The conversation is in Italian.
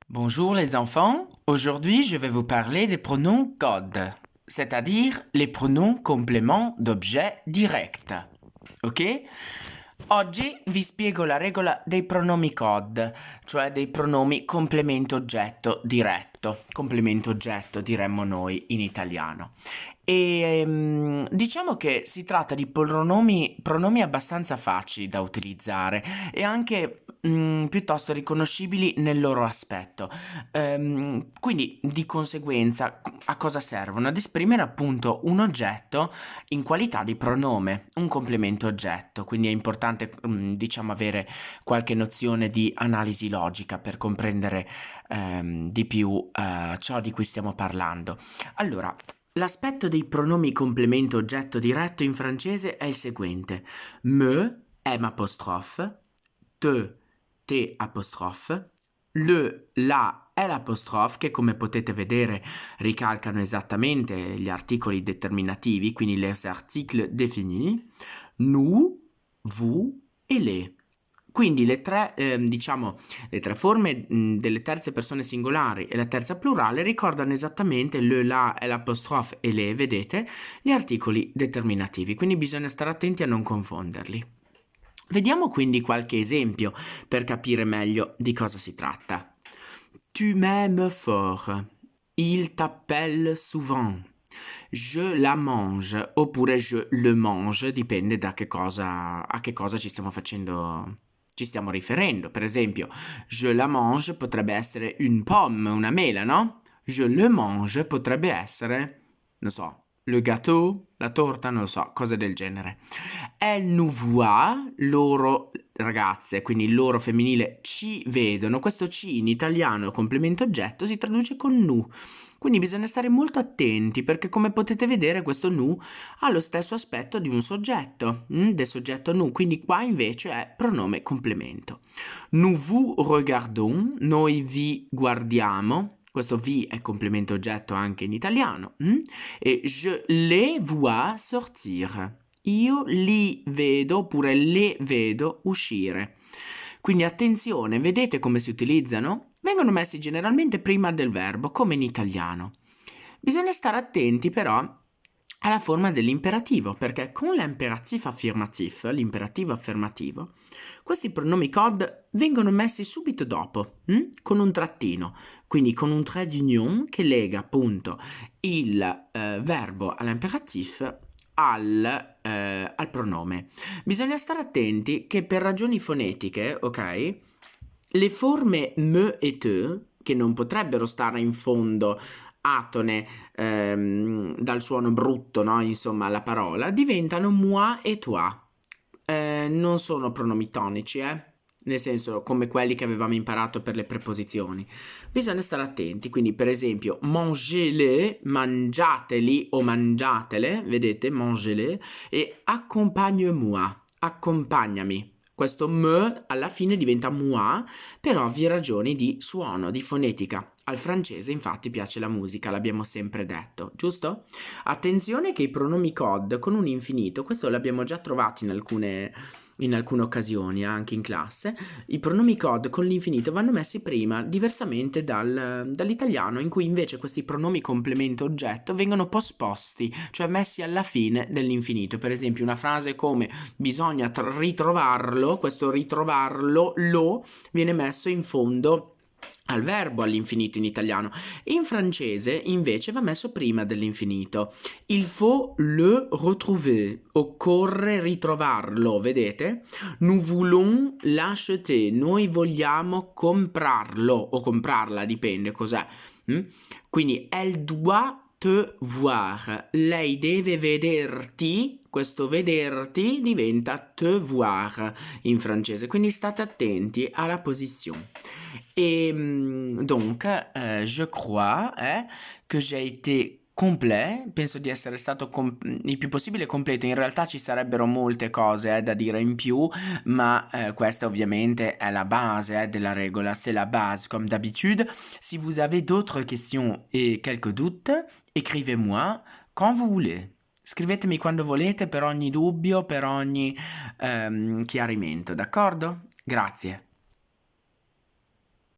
Bonjour les enfants, aujourd'hui je vais vous parler des pronoms code, c'est-à-dire les pronoms compléments d'objet direct. Ok? Oggi vi spiego la regola dei pronomi code, cioè dei pronomi complemento oggetto diretto, complemento oggetto diremmo noi in italiano. E diciamo che si tratta di pronomi abbastanza facili da utilizzare e anche piuttosto riconoscibili nel loro aspetto. Quindi di conseguenza a cosa servono? Ad esprimere appunto un oggetto in qualità di pronome, un complemento oggetto, quindi è importante diciamo avere qualche nozione di analisi logica per comprendere di più ciò di cui stiamo parlando. Allora, l'aspetto dei pronomi complemento oggetto diretto in francese è il seguente: me, M', te, T', le, la, L'apostrofe, che come potete vedere ricalcano esattamente gli articoli determinativi, quindi les articles définis, nous, vous e les. Quindi le tre forme delle terze persone singolari e la terza plurale ricordano esattamente le, la, l'apostrofe e le, vedete, gli articoli determinativi, quindi bisogna stare attenti a non confonderli. Vediamo quindi qualche esempio per capire meglio di cosa si tratta. Tu m'aimes fort. Il t'appelle souvent. Je la mange oppure je le mange, dipende da a che cosa ci stiamo riferendo. Per esempio, je la mange potrebbe essere une pomme, una mela, no? Je le mange potrebbe essere, non so, le gâteau, la torta, non lo so, cose del genere. Elle nous voit, loro ragazze, quindi loro femminile ci vedono. Questo ci in italiano, complemento oggetto, si traduce con nous. Quindi bisogna stare molto attenti perché, come potete vedere, questo nous ha lo stesso aspetto di un soggetto, del soggetto nous, quindi qua invece è pronome complemento. Nous vous regardons, noi vi guardiamo. Questo vi è complemento oggetto anche in italiano. E je les vois sortir. Io li vedo oppure le vedo uscire. Quindi attenzione, vedete come si utilizzano? Vengono messi generalmente prima del verbo, come in italiano. Bisogna stare attenti però alla forma dell'imperativo, perché con l'imperatif affirmatif, l'imperativo affermativo, questi pronomi code vengono messi subito dopo, con un trattino, quindi con un trait d'union che lega appunto il verbo all'imperatif al pronome. Bisogna stare attenti che per ragioni fonetiche, ok, le forme me e te, che non potrebbero stare in fondo atone dal suono brutto, no? Insomma, alla parola, diventano moi e toi. Non sono pronomi tonici, nel senso come quelli che avevamo imparato per le preposizioni. Bisogna stare attenti, quindi per esempio mangez-les, mangiateli o mangiatele, vedete, mangez-les, e accompagne-moi, accompagnami. Questo me alla fine diventa moi per ovvie ragioni di suono, di fonetica. Al francese infatti piace la musica, l'abbiamo sempre detto, giusto? Attenzione che i pronomi code con un infinito, questo l'abbiamo già trovato in alcune occasioni, anche in classe, i pronomi code con l'infinito vanno messi prima, diversamente dall'italiano, in cui invece questi pronomi complemento oggetto vengono posposti, cioè messi alla fine dell'infinito. Per esempio una frase come bisogna ritrovarlo, questo ritrovarlo, lo, viene messo in fondo al verbo all'infinito in italiano. In francese invece va messo prima dell'infinito. Il faut le retrouver, occorre ritrovarlo, vedete? Nous voulons l'acheter, noi vogliamo comprarlo o comprarla, dipende cos'è. Quindi elle doit te voir, lei deve vederti, questo vederti diventa te voir in francese, quindi state attenti alla posizione. Et donc, je crois que j'ai été complet, penso di essere stato il più possibile completo. In realtà ci sarebbero molte cose da dire in più, ma questa ovviamente è la base della regola, c'est la base comme d'habitude. Si vous avez d'autres questions et quelques doutes, écrivez-moi quand vous voulez. Scrivetemi quando volete per ogni dubbio, per ogni chiarimento, d'accordo? Grazie.